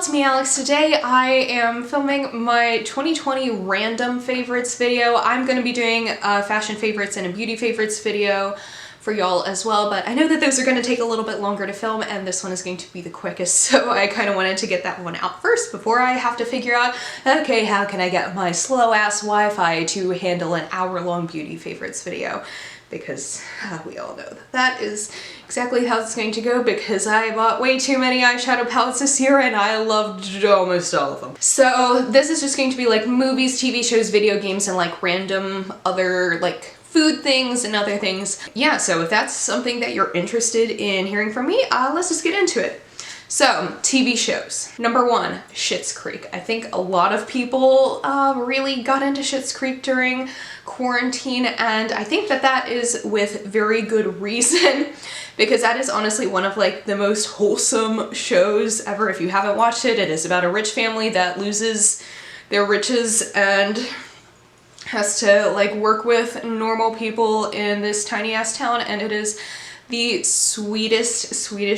it's me Alex. Today I am filming my 2020 random favorites video. I'm going to be doing a fashion favorites and a beauty favorites video for y'all as well, but I know that those are going to take a little bit longer to film and this one is going to be the quickest, so I kind of wanted to get that one out first before I have to figure out, okay, how can I get my slow-ass Wi-Fi to handle an hour-long beauty favorites video? Because we all know that that is exactly how it's going to go, because I bought way too many eyeshadow palettes this year and I loved almost all of them. So this is just going to be like movies, TV shows, video games, and like random other like food things and other things. Yeah, so if that's something that you're interested in hearing from me, let's just get into it. So, TV shows. Number one, Schitt's Creek. I think a lot of people really got into Schitt's Creek during quarantine, and I think that that is with very good reason, because that is honestly one of like the most wholesome shows ever. If you haven't watched it, it is about a rich family that loses their riches and has to like work with normal people in this tiny ass town, and it is the sweetest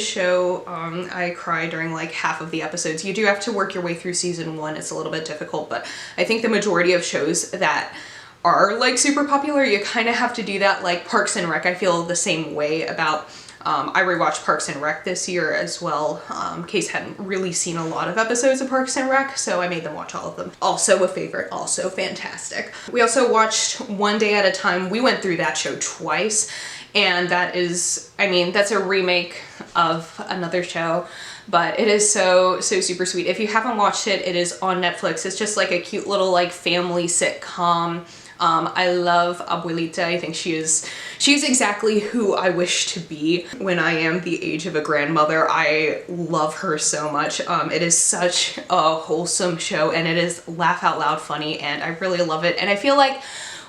show. I cry during like half of the episodes. You do have to work your way through season one. It's a little bit difficult, but I think the majority of shows that are like super popular, you kind of have to do that. Like Parks and Rec, I feel the same way about. I rewatched Parks and Rec this year as well. Case hadn't really seen a lot of episodes of Parks and Rec, so I made them watch all of them. Also a favorite, also fantastic. We also watched One Day at a Time. We went through that show twice, and that is, I mean, that's a remake of another show, but it is so super sweet. If you haven't watched it, it is on Netflix. It's just like a cute little like family sitcom. I love Abuelita. I think she's exactly who I wish to be when I am the age of a grandmother. I love her so much. It is such a wholesome show, and it is laugh out loud funny, and I really love it. And I feel like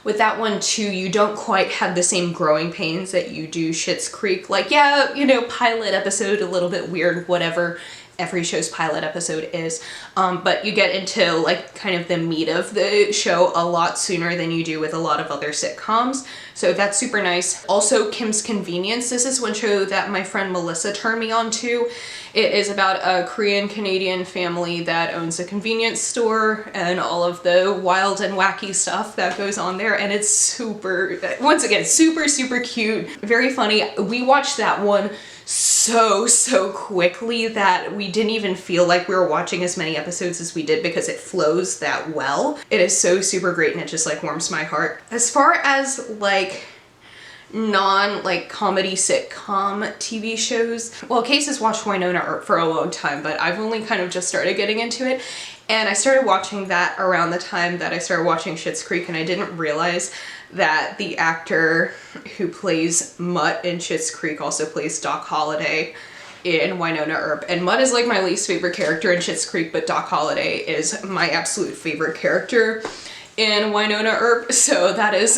with that one too, you don't quite have the same growing pains that you do Schitt's Creek. Like, yeah, you know, pilot episode, a little bit weird, whatever. Every show's pilot episode is, but you get into like kind of the meat of the show a lot sooner than you do with a lot of other sitcoms. So that's super nice. Also, Kim's Convenience. This is one show that my friend Melissa turned me on to. It is about a Korean-Canadian family that owns a convenience store and all of the wild and wacky stuff that goes on there. And it's super, once again, super cute, very funny. We watched that one so quickly that we didn't even feel like we were watching as many episodes as we did, because it flows that well. It is so super great, and it just like warms my heart. As far as like non like comedy sitcom TV shows, well, Case has watched Winona Earp for a long time, but I've only kind of just started getting into it, and I started watching that around the time that I started watching Schitt's Creek, and I didn't realize that the actor who plays Mutt in Schitt's Creek also plays Doc Holliday in Winona Earp. And Mutt is like my least favorite character in Schitt's Creek, but Doc Holliday is my absolute favorite character in Winona Earp, so that is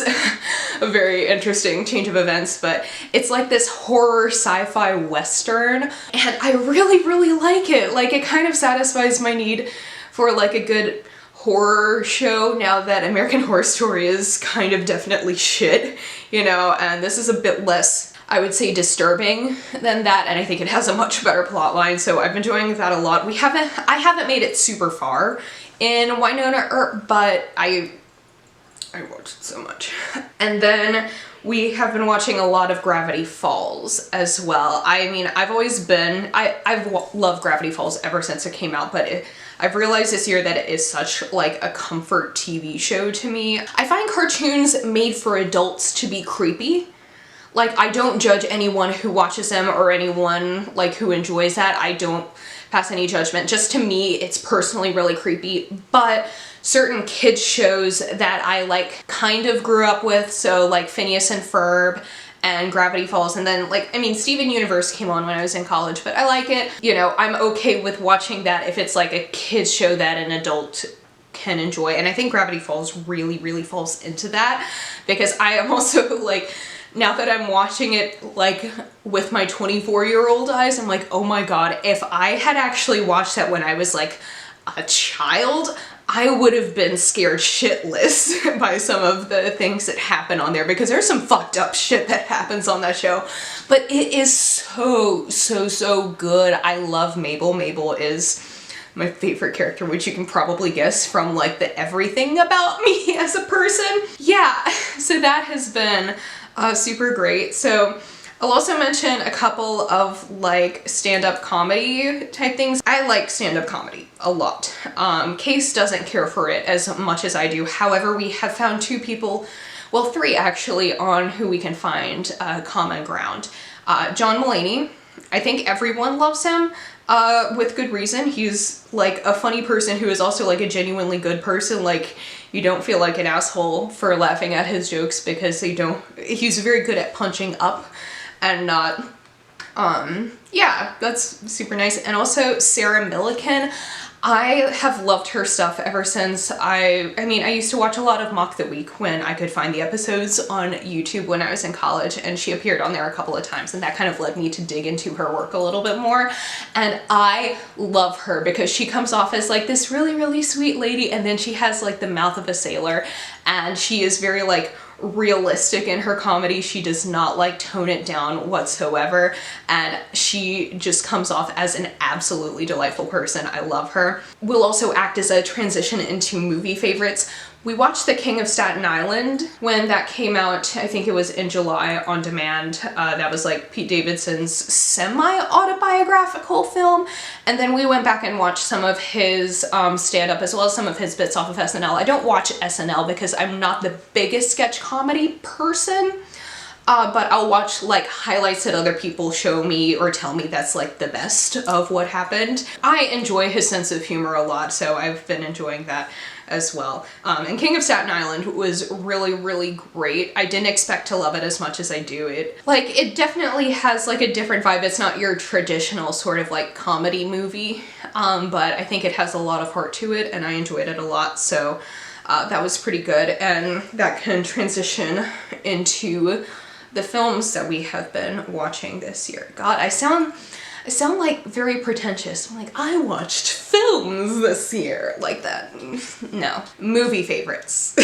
a very interesting change of events. But it's like this horror sci-fi western, and I really like it. Like, it kind of satisfies my need for like a good horror show now that American Horror Story is kind of definitely shit, you know, and this is a bit less, I would say, disturbing than that, and I think it has a much better plot line, so I've been enjoying that a lot. I haven't made it super far in Winona Earp, but I watched it so much. And then we have been watching a lot of Gravity Falls as well. I mean, I've loved Gravity Falls ever since it came out, but I've realized this year that it is such like a comfort TV show to me. I find cartoons made for adults to be creepy. Like, I don't judge anyone who watches them or anyone like who enjoys that. I don't pass any judgment. Just to me, it's personally really creepy. But certain kids shows that I like kind of grew up with, so like Phineas and Ferb and Gravity Falls, and then like, I mean, Steven Universe came on when I was in college, but I like it. You know, I'm okay with watching that if it's like a kid's show that an adult can enjoy, and I think Gravity Falls really falls into that, because I am also like, now that I'm watching it like with my 24-year-old eyes, I'm like, oh my god, if I had actually watched that when I was like a child, I would have been scared shitless by some of the things that happen on there, because there's some fucked up shit that happens on that show. But it is so good. I love Mabel. Mabel is my favorite character, which you can probably guess from like the everything about me as a person. Yeah, so that has been super great. So I'll also mention a couple of like stand-up comedy type things. I like stand-up comedy a lot. Case doesn't care for it as much as I do. However, we have found two people, well, three actually, on who we can find common ground. John Mulaney, I think everyone loves him with good reason. He's like a funny person who is also like a genuinely good person. Like, you don't feel like an asshole for laughing at his jokes because he's very good at punching up and not, yeah, that's super nice. And also Sarah Millican, I have loved her stuff ever since I used to watch a lot of Mock the Week when I could find the episodes on YouTube when I was in college, and she appeared on there a couple of times, and that kind of led me to dig into her work a little bit more. And I love her because she comes off as like this really, really sweet lady, and then she has like the mouth of a sailor, and she is very like realistic in her comedy. She does not like tone it down whatsoever, and she just comes off as an absolutely delightful person. I love her. Will also act as a transition into movie favorites. We watched The King of Staten Island when that came out. I think it was in July on demand. That was like Pete Davidson's semi-autobiographical film. And then we went back and watched some of his stand-up as well as some of his bits off of SNL. I don't watch SNL because I'm not the biggest sketch comedy person. But I'll watch like highlights that other people show me or tell me that's like the best of what happened. I enjoy his sense of humor a lot, so I've been enjoying that as well. And King of Staten Island was really, really great. I didn't expect to love it as much as I do. It definitely has like a different vibe. It's not your traditional sort of like comedy movie, but I think it has a lot of heart to it and I enjoyed it a lot. So that was pretty good, and that can transition into the films that we have been watching this year. God, I sound like very pretentious. I'm like, I watched films this year. Like that. No. Movie favorites.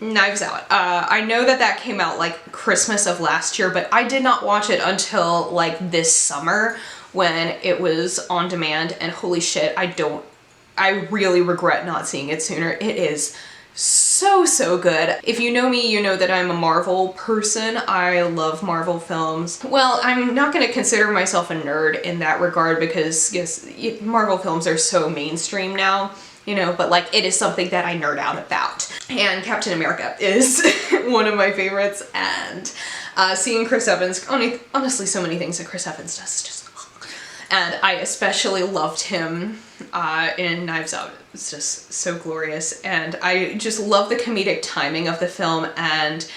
Knives Out. I know that came out like Christmas of last year, but I did not watch it until like this summer when it was on demand, and holy shit, I really regret not seeing it sooner. It is so good. If you know me, you know that I'm a Marvel person. I love Marvel films. Well, I'm not going to consider myself a nerd in that regard because yes, Marvel films are so mainstream now, you know, but like it is something that I nerd out about. And Captain America is one of my favorites, and seeing Chris Evans, honestly so many things that Chris Evans does just, and I especially loved him in Knives Out. It's just so glorious, and I just love the comedic timing of the film and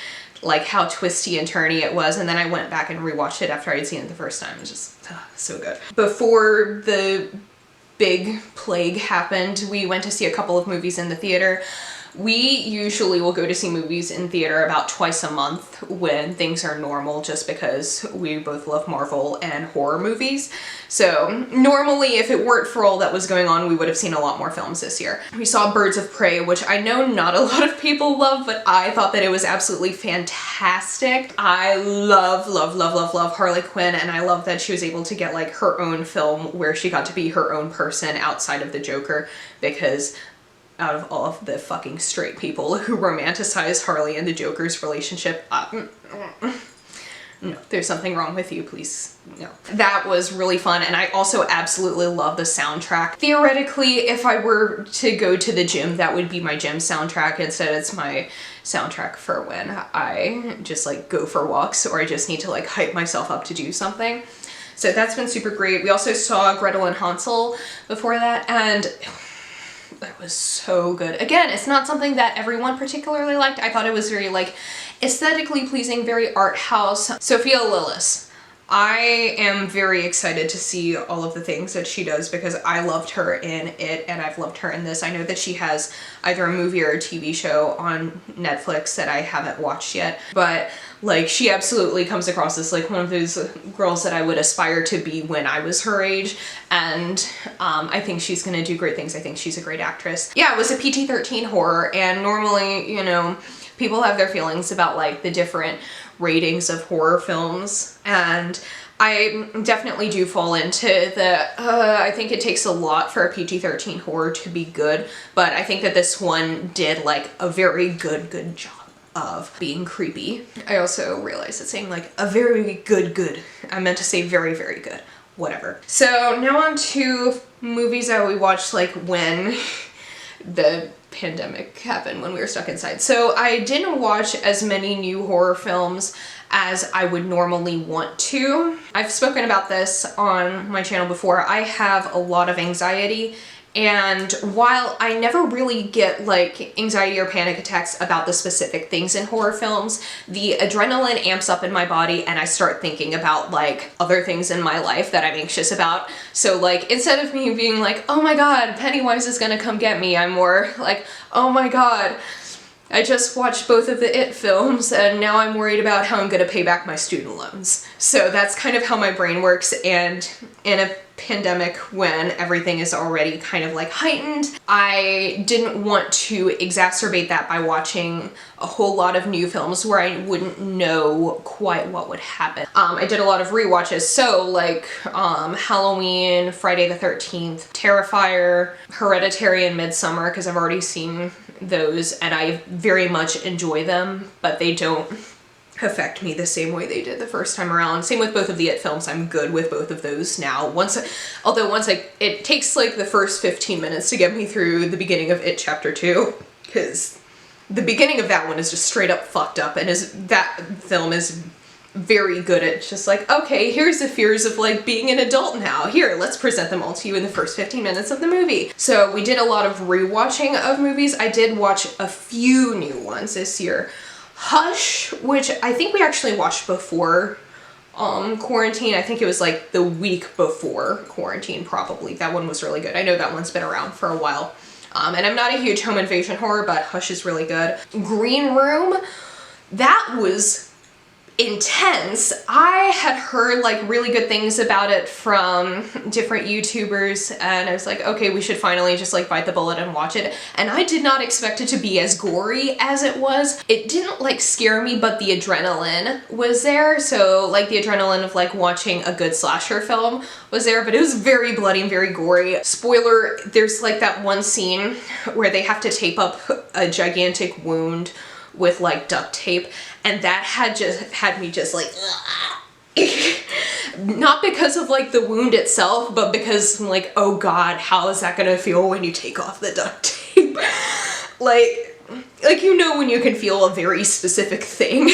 like how twisty and turny it was. And then I went back and rewatched it after I'd seen it the first time. It was just so good. Before the big plague happened, we went to see a couple of movies in the theater. We usually will go to see movies in theater about twice a month when things are normal, just because we both love Marvel and horror movies. So normally, if it weren't for all that was going on, we would have seen a lot more films this year. We saw Birds of Prey, which I know not a lot of people love, but I thought that it was absolutely fantastic. I love Harley Quinn, and I love that she was able to get like her own film where she got to be her own person outside of the Joker, because out of all of the fucking straight people who romanticize Harley and the Joker's relationship, no, there's something wrong with you, please, no. That was really fun, and I also absolutely love the soundtrack. Theoretically, if I were to go to the gym, that would be my gym soundtrack. Instead, it's my soundtrack for when I just like go for walks or I just need to like hype myself up to do something. So that's been super great. We also saw Gretel and Hansel before that, and that was so good. Again, it's not something that everyone particularly liked. I thought it was very like aesthetically pleasing, very art house. Sophia Lillis. I am very excited to see all of the things that she does because I loved her in it and I've loved her in this. I know that she has either a movie or a TV show on Netflix that I haven't watched yet, but like she absolutely comes across as like one of those girls that I would aspire to be when I was her age, and I think she's gonna do great things. I think she's a great actress. Yeah, it was a PG-13 horror, and normally, you know, people have their feelings about like the different ratings of horror films, and I definitely do fall into the, I think it takes a lot for a PG-13 horror to be good, but I think that this one did like a very good job of being creepy. I also realized that saying like a very good, I meant to say very good, whatever. So now on to movies that we watched like when the pandemic happened, when we were stuck inside. So I didn't watch as many new horror films as I would normally want to. I've spoken about this on my channel before. I have a lot of anxiety, and while I never really get like anxiety or panic attacks about the specific things in horror films, the adrenaline amps up in my body and I start thinking about like other things in my life that I'm anxious about. So like instead of me being like, oh my god, Pennywise is gonna come get me, I'm more like, oh my god, I just watched both of the It films and now I'm worried about how I'm gonna pay back my student loans. So that's kind of how my brain works, and in a pandemic when everything is already kind of like heightened, I didn't want to exacerbate that by watching a whole lot of new films where I wouldn't know quite what would happen. I did a lot of rewatches, so like Halloween, Friday the 13th, Terrifier, Hereditary, and Midsummer, because I've already seen those and I very much enjoy them, but they don't affect me the same way they did the first time around. Same with both of the It films. I'm good with both of those now. It takes like the first 15 minutes to get me through the beginning of It Chapter 2, because the beginning of that one is just straight up fucked up, and that film is very good at just like, okay, here's the fears of like being an adult now. Here, let's present them all to you in the first 15 minutes of the movie. So we did a lot of rewatching of movies. I did watch a few new ones this year. Hush, which I think we actually watched before quarantine. I think it was like the week before quarantine, probably. That one was really good. I know that one's been around for a while. And I'm not a huge home invasion horror, but Hush is really good. Green Room, that was intense. I had heard like really good things about it from different YouTubers, and I was like, okay, we should finally just like bite the bullet and watch it. And I did not expect it to be as gory as it was. It didn't like scare me, but the adrenaline was there. So like the adrenaline of like watching a good slasher film was there, but it was very bloody and very gory. Spoiler, there's like that one scene where they have to tape up a gigantic wound with like duct tape, and that had me just like not because of like the wound itself, but because I'm like, oh god, how is that gonna feel when you take off the duct tape? like you know when you can feel a very specific thing.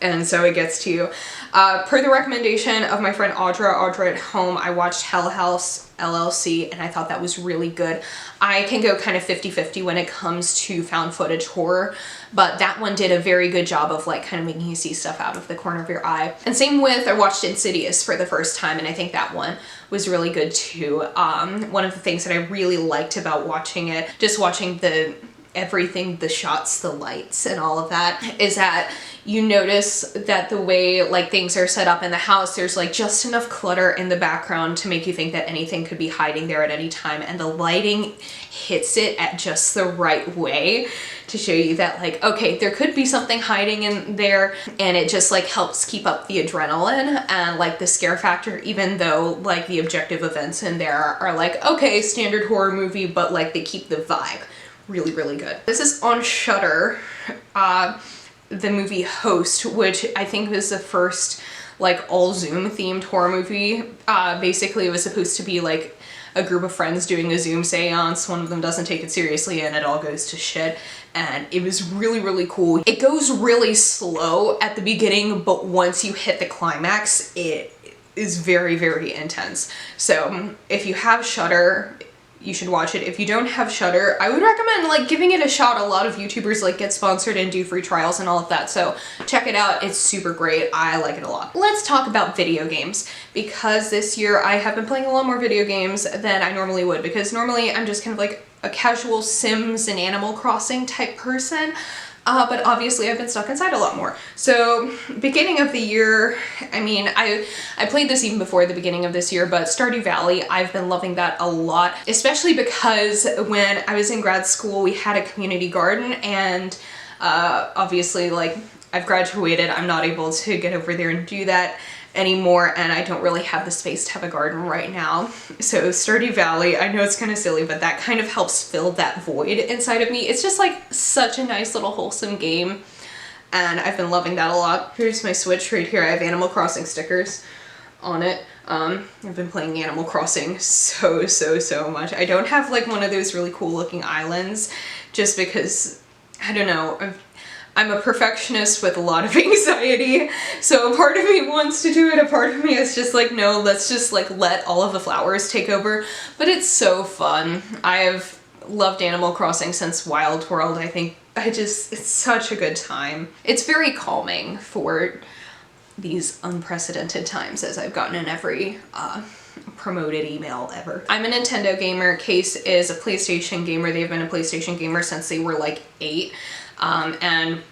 And so it gets to you. Per the recommendation of my friend Audra at Home, I watched Hell House LLC, and I thought that was really good. I can go kind of 50-50 when it comes to found footage horror, but that one did a very good job of like kind of making you see stuff out of the corner of your eye. And same with, I watched Insidious for the first time, and I think that one was really good too. One of the things that I really liked about watching it, just watching everything, the shots, the lights, and all of that, is that you notice that the way like things are set up in the house, there's like just enough clutter in the background to make you think that anything could be hiding there at any time, and the lighting hits it at just the right way to show you that like, okay, there could be something hiding in there, and it just like helps keep up the adrenaline and like the scare factor, even though like the objective events in there are like, okay, standard horror movie, but like they keep the vibe. Really, really good. This is on Shudder, the movie Host, which I think was the first like all Zoom themed horror movie. Basically it was supposed to be like a group of friends doing a Zoom seance. One of them doesn't take it seriously and it all goes to shit. And it was really, really cool. It goes really slow at the beginning, but once you hit the climax, it is very, very intense. So if you have Shudder, you should watch it. If you don't have Shudder, I would recommend like giving it a shot. A lot of YouTubers like get sponsored and do free trials and all of that, so check it out. It's super great. I like it a lot. Let's talk about video games, because this year I have been playing a lot more video games than I normally would, because normally I'm just kind of like a casual Sims and Animal Crossing type person. But obviously I've been stuck inside a lot more. So beginning of the year, I mean, I played this even before the beginning of this year, but Stardew Valley, I've been loving that a lot, especially because when I was in grad school, we had a community garden, and obviously like I've graduated, I'm not able to get over there and do that anymore, and I don't really have the space to have a garden right now. So Stardew Valley, I know it's kind of silly, but that kind of helps fill that void inside of me. It's just like such a nice little wholesome game, and I've been loving that a lot. Here's my Switch right here. I have Animal Crossing stickers on it. I've been playing Animal Crossing so much. I don't have like one of those really cool looking islands just because, I don't know, I'm a perfectionist with a lot of anxiety, so a part of me wants to do it, a part of me is just like, no, let's just like let all of the flowers take over. But it's so fun. I have loved Animal Crossing since Wild World. I think it's such a good time. It's very calming for these unprecedented times, as I've gotten in every promoted email ever. I'm a Nintendo gamer. Case is a PlayStation gamer. They've been a PlayStation gamer since they were like 8. And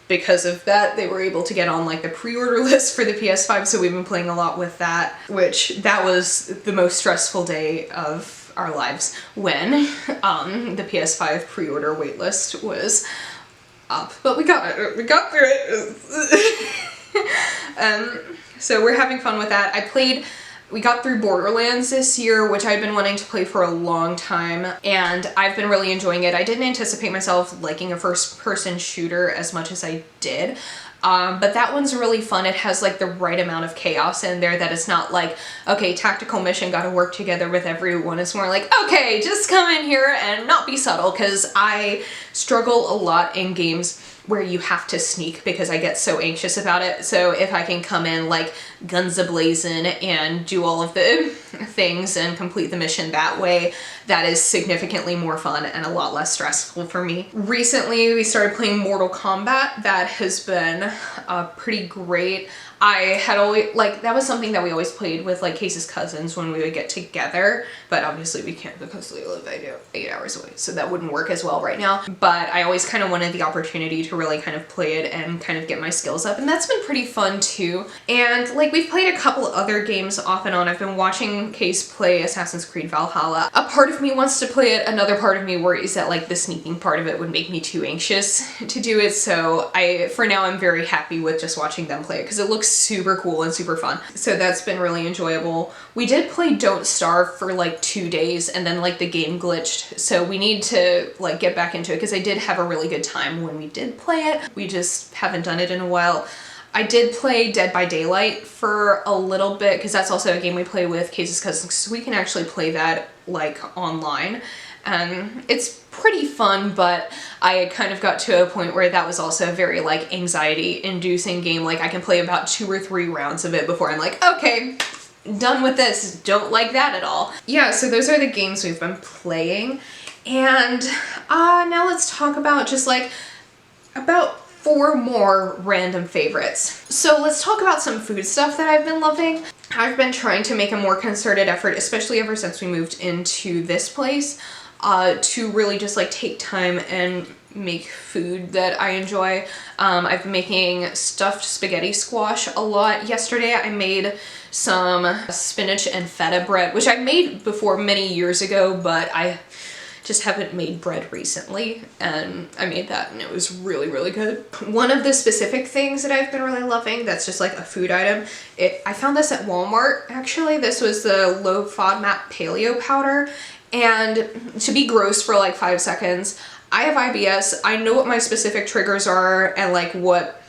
because of that, they were able to get on like the pre-order list for the PS5, so we've been playing a lot with that, which that was the most stressful day of our lives when the PS5 pre-order waitlist was up. But we got it. We got through it. So we're having fun with that. We got through Borderlands this year, which I've been wanting to play for a long time, and I've been really enjoying it. I didn't anticipate myself liking a first-person shooter as much as I did, but that one's really fun. It has like the right amount of chaos in there that it's not like, okay, tactical mission, gotta work together with everyone. It's more like, okay, just come in here and not be subtle, because I struggle a lot in games where you have to sneak because I get so anxious about it. So if I can come in like guns a-blazing and do all of the things and complete the mission that way, that is significantly more fun and a lot less stressful for me. Recently, we started playing Mortal Kombat. That has been pretty great. I had always, like, that was something that we always played with like Case's cousins when we would get together, but obviously we can't because they live 8 hours away, so that wouldn't work as well right now. But I always kind of wanted the opportunity to really kind of play it and kind of get my skills up, and that's been pretty fun too. And like, we've played a couple other games off and on. I've been watching Case play Assassin's Creed Valhalla. A part of me wants to play it, another part of me worries that like the sneaking part of it would make me too anxious to do it, so for now I'm very happy with just watching them play it because it looks super cool and super fun. So that's been really enjoyable. We did play Don't Starve for like 2 days and then like the game glitched, so we need to like get back into it because I did have a really good time when we did play it. We just haven't done it in a while. I did play Dead by Daylight for a little bit because that's also a game we play with Case's cousins, so we can actually play that like online. And it's pretty fun, but I kind of got to a point where that was also a very like anxiety inducing game. Like I can play about 2 or 3 rounds of it before I'm like, okay, done with this, don't like that at all. Yeah, so those are the games we've been playing. And now let's talk about just like about 4 more random favorites. So let's talk about some food stuff that I've been loving. I've been trying to make a more concerted effort, especially ever since we moved into this place, to really just like take time and make food that I enjoy. I've been making stuffed spaghetti squash a lot. Yesterday I made some spinach and feta bread, which I made before many years ago, but I just haven't made bread recently, and I made that and it was really, really good. One of the specific things that I've been really loving that's just like a food item, I found this at Walmart actually. This was the low FODMAP paleo powder, and to be gross for like 5 seconds, I have IBS. I know what my specific triggers are and like what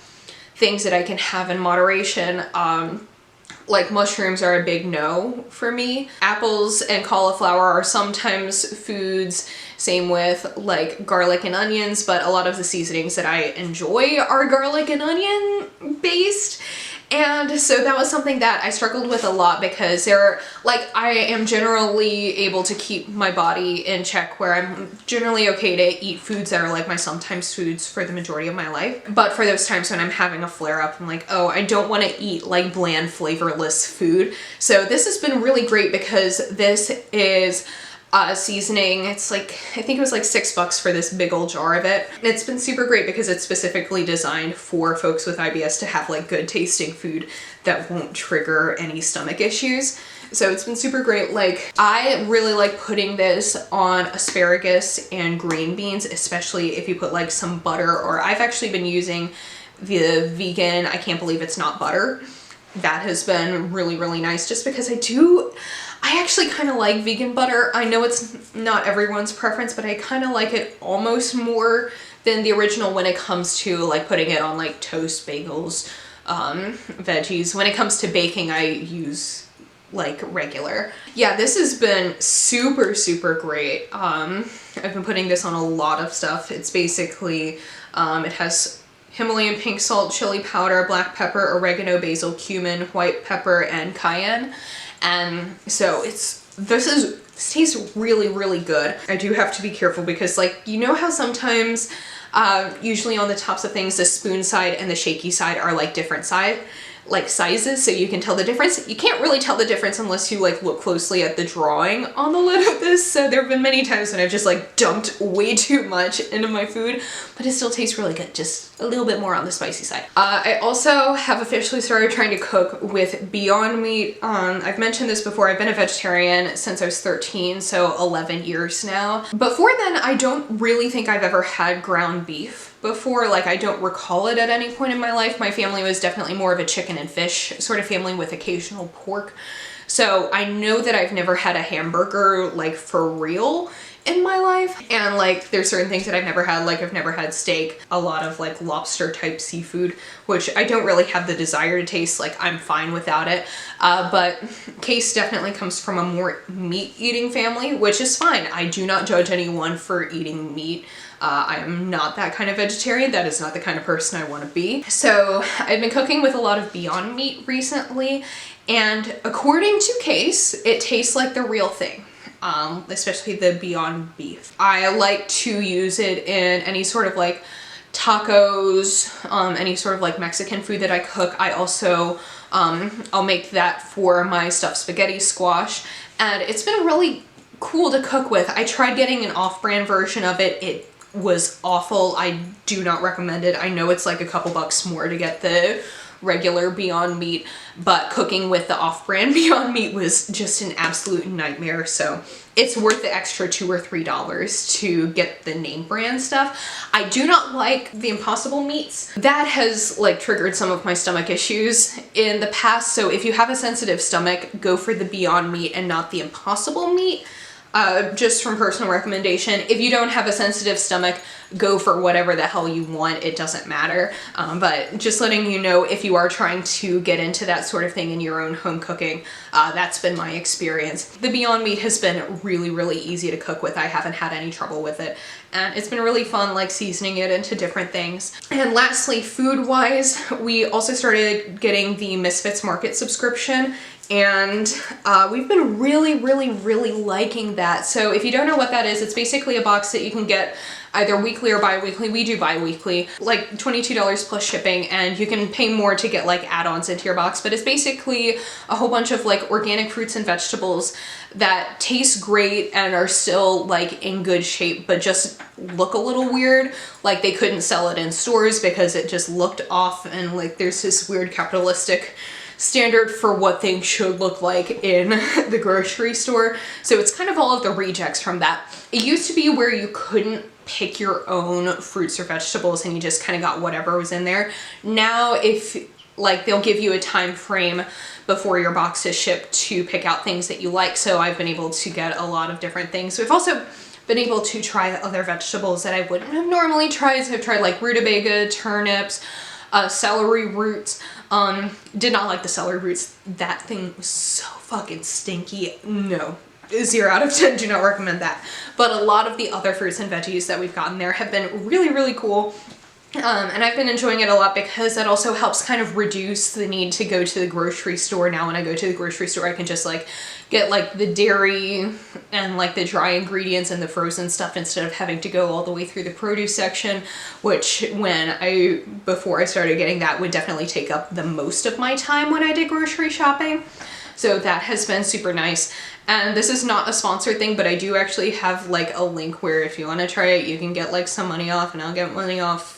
things that I can have in moderation. Like mushrooms are a big no for me. Apples and cauliflower are sometimes foods, same with like garlic and onions, but a lot of the seasonings that I enjoy are garlic and onion based. And so that was something that I struggled with a lot because I am generally able to keep my body in check where I'm generally okay to eat foods that are like my sometimes foods for the majority of my life. But for those times when I'm having a flare up, I'm like, oh, I don't want to eat like bland, flavorless food. So this has been really great because this is seasoning. It's like, I think it was like $6 for this big old jar of it. It's been super great because it's specifically designed for folks with IBS to have like good tasting food that won't trigger any stomach issues. So it's been super great. Like, I really like putting this on asparagus and green beans, especially if you put like some butter, or I've actually been using the vegan, I can't believe it's not butter, that has been really, really nice just because I actually kind of like vegan butter. I know it's not everyone's preference, but I kind of like it almost more than the original when it comes to like putting it on like toast, bagels, veggies. When it comes to baking, I use like regular. Yeah, this has been super, super great. I've been putting this on a lot of stuff. It's basically, it has Himalayan pink salt, chili powder, black pepper, oregano, basil, cumin, white pepper, and cayenne. And so this tastes really, really good. I do have to be careful because, like, you know how sometimes usually on the tops of things, the spoon side and the shaky side are like different sizes, so you can tell the difference. You can't really tell the difference unless you like look closely at the drawing on the lid of this. So there have been many times when I've just like dumped way too much into my food, but it still tastes really good, just a little bit more on the spicy side. I also have officially started trying to cook with Beyond Meat. I've mentioned this before, I've been a vegetarian since I was 13, so 11 years now. Before then, I don't really think I've ever had ground beef before. Like, I don't recall it at any point in my life. My family was definitely more of a chicken and fish sort of family with occasional pork. So I know that I've never had a hamburger like for real in my life. And like there's certain things that I've never had, like I've never had steak, a lot of like lobster type seafood, which I don't really have the desire to taste. Like, I'm fine without it. But Case definitely comes from a more meat eating family, which is fine. I do not judge anyone for eating meat. I am not that kind of vegetarian. That is not the kind of person I want to be. So I've been cooking with a lot of Beyond Meat recently, and according to Case, it tastes like the real thing. Especially the Beyond Beef. I like to use it in any sort of like tacos, any sort of like Mexican food that I cook. I also, I'll make that for my stuffed spaghetti squash, and it's been really cool to cook with. I tried getting an off-brand version of it. It was awful. I do not recommend it. I know it's like a couple bucks more to get the regular Beyond Meat, but cooking with the off-brand Beyond Meat was just an absolute nightmare. So it's worth the extra $2 or $3 to get the name brand stuff. I do not like the Impossible meats. That has like triggered some of my stomach issues in the past. So if you have a sensitive stomach, go for the Beyond Meat and not the Impossible meat. Just from personal recommendation. If you don't have a sensitive stomach, go for whatever the hell you want. It doesn't matter. But just letting you know, if you are trying to get into that sort of thing in your own home cooking, that's been my experience. The Beyond Meat has been really, really easy to cook with. I haven't had any trouble with it. And it's been really fun, like seasoning it into different things. And lastly, food-wise, we also started getting the Misfits Market subscription. And we've been really, really, really liking that. So if you don't know what that is, it's basically a box that you can get either weekly or bi-weekly. We do bi-weekly, like $22 plus shipping, and you can pay more to get like add-ons into your box. But it's basically a whole bunch of like organic fruits and vegetables that taste great and are still like in good shape, but just look a little weird. Like, they couldn't sell it in stores because it just looked off, and like there's this weird capitalistic standard for what things should look like in the grocery store. So it's kind of all of the rejects from that. It used to be where you couldn't pick your own fruits or vegetables and you just kind of got whatever was in there. Now, if like, they'll give you a time frame before your box is shipped to pick out things that you like. So I've been able to get a lot of different things. We've also been able to try other vegetables that I wouldn't have normally tried. So I've tried like rutabaga, turnips, celery roots. Did not like the celery roots. That thing was so fucking stinky. No. 0 out of 10, do not recommend that. But a lot of the other fruits and veggies that we've gotten there have been really, really cool. And I've been enjoying it a lot because that also helps kind of reduce the need to go to the grocery store. Now when I go to the grocery store, I can just like get like the dairy and like the dry ingredients and the frozen stuff instead of having to go all the way through the produce section, which before I started getting that would definitely take up the most of my time when I did grocery shopping. So that has been super nice. And this is not a sponsored thing, but I do actually have like a link where if you want to try it, you can get like some money off, and I'll get money off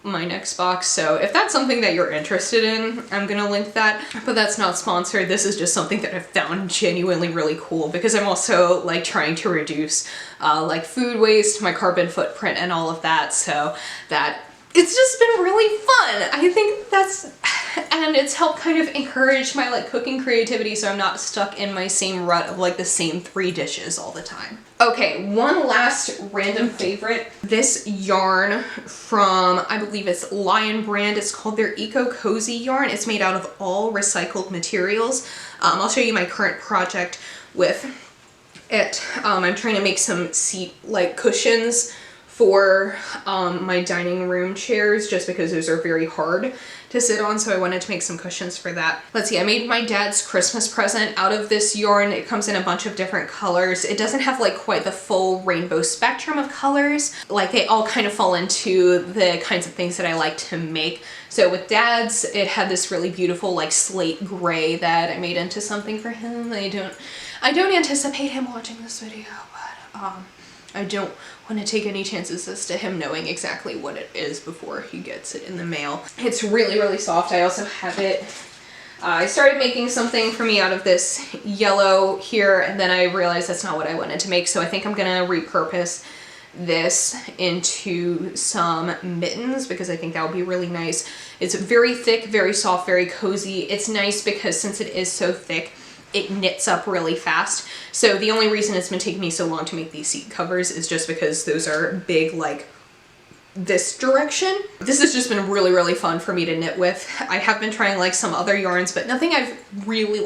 my next box. So if that's something that you're interested in, I'm gonna link that, but that's not sponsored. This is just something that I've found genuinely really cool because I'm also like trying to reduce like food waste, my carbon footprint and all of that. So that it's just been really fun. I think that's and it's helped kind of encourage my like cooking creativity so I'm not stuck in my same rut of like the same 3 dishes all the time. Okay, one last random favorite. This yarn from, I believe it's Lion brand. It's called their Eco Cozy yarn. It's made out of all recycled materials. I'll show you my current project with it. I'm trying to make some seat like cushions for my dining room chairs just because those are very hard to sit on, so I wanted to make some cushions for that. Let's see, I made my dad's Christmas present out of this yarn. It comes in a bunch of different colors. It doesn't have like quite the full rainbow spectrum of colors. Like they all kind of fall into the kinds of things that I like to make. So with dad's, it had this really beautiful like slate gray that I made into something for him. I don't anticipate him watching this video, but I don't want to take any chances as to him knowing exactly what it is before he gets it in the mail. It's really, really soft. I also have it, I started making something for me out of this yellow here, and then I realized that's not what I wanted to make, so I think I'm gonna repurpose this into some mittens because I think that would be really nice. It's very thick, very soft, very cozy. It's nice because since it is so thick, it knits up really fast. So the only reason it's been taking me so long to make these seat covers is just because those are big like this direction. This has just been really, really fun for me to knit with. I have been trying like some other yarns, but nothing I've really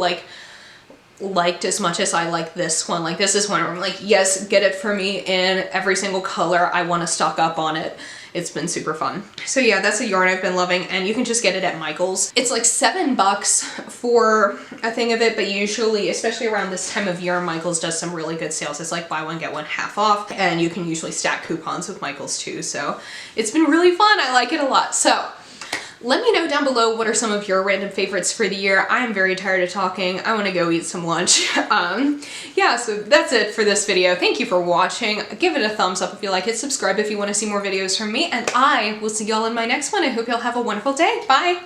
liked as much as I like this one. Like this is one where I'm like, yes, get it for me in every single color. I want to stock up on it. It's been super fun. So yeah, that's a yarn I've been loving, and you can just get it at Michael's. It's like $7 for a thing of it, but usually, especially around this time of year, Michael's does some really good sales. It's like buy one, get one half off, and you can usually stack coupons with Michael's too. So it's been really fun. I like it a lot. So let me know down below what are some of your random favorites for the year. I am very tired of talking. I want to go eat some lunch. Yeah, so that's it for this video. Thank you for watching. Give it a thumbs up if you like it. Subscribe if you want to see more videos from me. And I will see y'all in my next one. I hope y'all have a wonderful day. Bye!